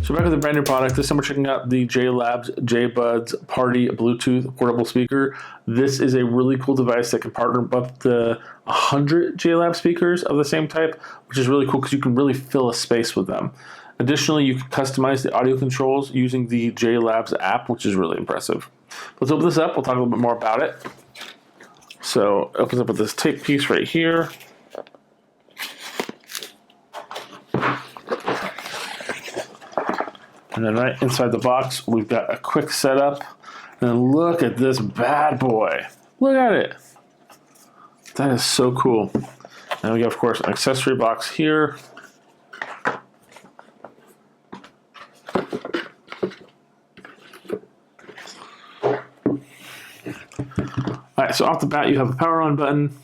So back with a brand new product. This time we're checking out the JLab JBuds Party Bluetooth portable speaker. This is a really cool device that can partner up to 100 JLab speakers of the same type, which is really cool because you can really fill a space with them. Additionally, you can customize the audio controls using the JLab's app, which is really impressive. Let's open this up. We'll talk a little bit more about it. So it opens up with this tape piece right here. And then right inside the box, we've got a quick setup. And look at this bad boy. Look at it. That is so cool. And we got, of course, an accessory box here. All right, so off the bat, you have a power on button.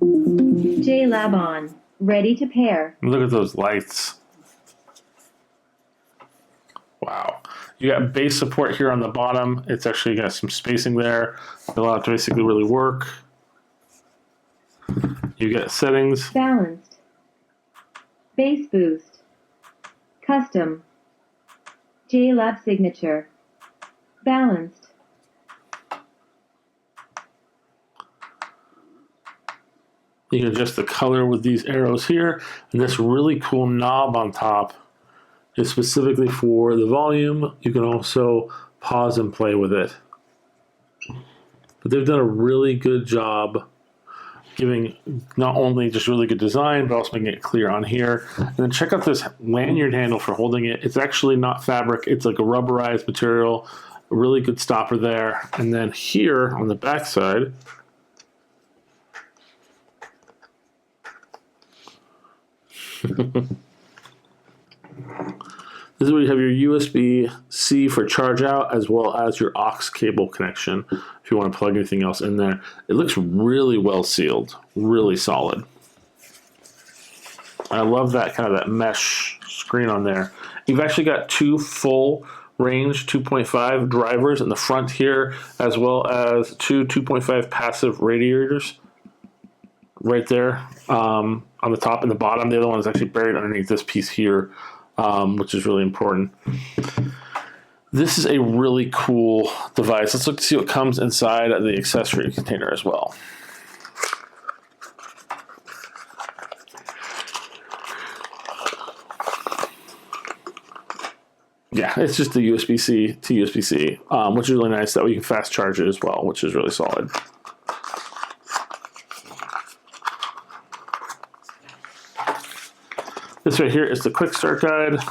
JLab on. Ready to pair. Look at those lights. Wow. You got bass support here on the bottom. It's actually got some spacing there. Allow it to basically really work. You get settings. Balanced. Bass boost. Custom. JLab signature. Balanced. You can adjust the color with these arrows here. And this really cool knob on top is specifically for the volume. You can also pause and play with it. But they've done a really good job giving not only just really good design, but also making it clear on here. And then check out this lanyard handle for holding it. It's actually not fabric. It's like a rubberized material. A really good stopper there. And then here on the back side, this is where you have your USB-C for charge out, as well as your aux cable connection if you want to plug anything else in there. It looks really well sealed, really solid. I love that kind of that mesh screen on there. You've actually got two full range 2.5 drivers in the front here, as well as two 2.5 passive radiators right there on the top and the bottom. The other one is actually buried underneath this piece here, which is really important. This is a really cool device. Let's look to see what comes inside the accessory container as well. Yeah, it's just the USB-C to USB-C, which is really nice. That way you can fast charge it as well, which is really solid. This right here is the quick start guide. It's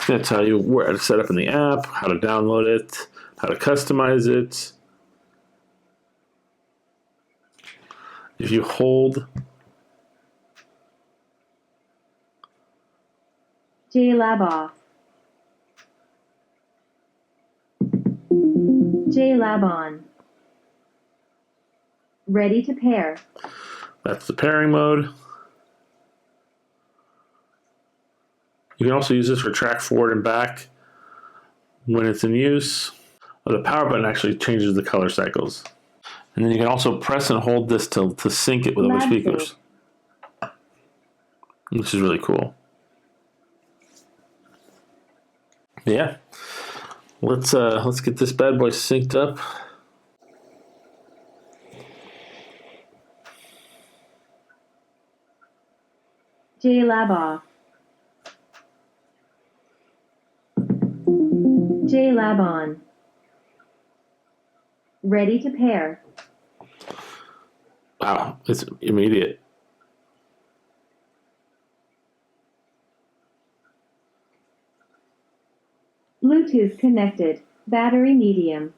going to tell you where to set up in the app, how to download it, how to customize it. If you hold JLab off. JLab on. Ready to pair. That's the pairing mode. You can also use this for track forward and back when it's in use. The power button actually changes the color cycles. And then you can also press and hold this to sync it with other speakers, which is really cool. Yeah, let's get this bad boy synced up. JLab off. JLab on. Ready to pair. Wow, it's immediate. Bluetooth connected. Battery medium.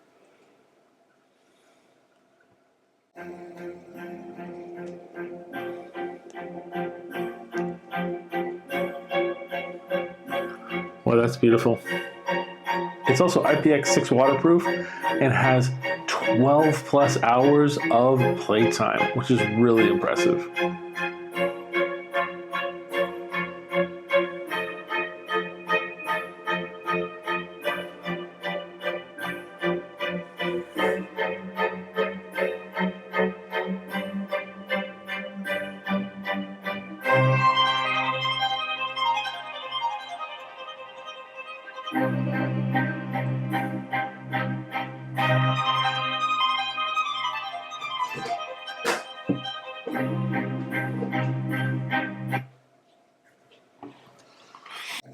Well, that's beautiful. It's also IPX6 waterproof and has 12 plus hours of playtime, which is really impressive.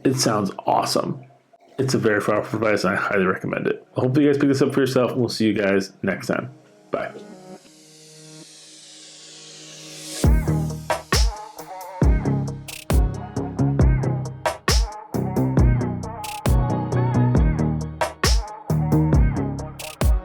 It sounds awesome. It's a very powerful device, and I highly recommend it. I hope you guys pick this up for yourself, and we'll see you guys next time. Bye.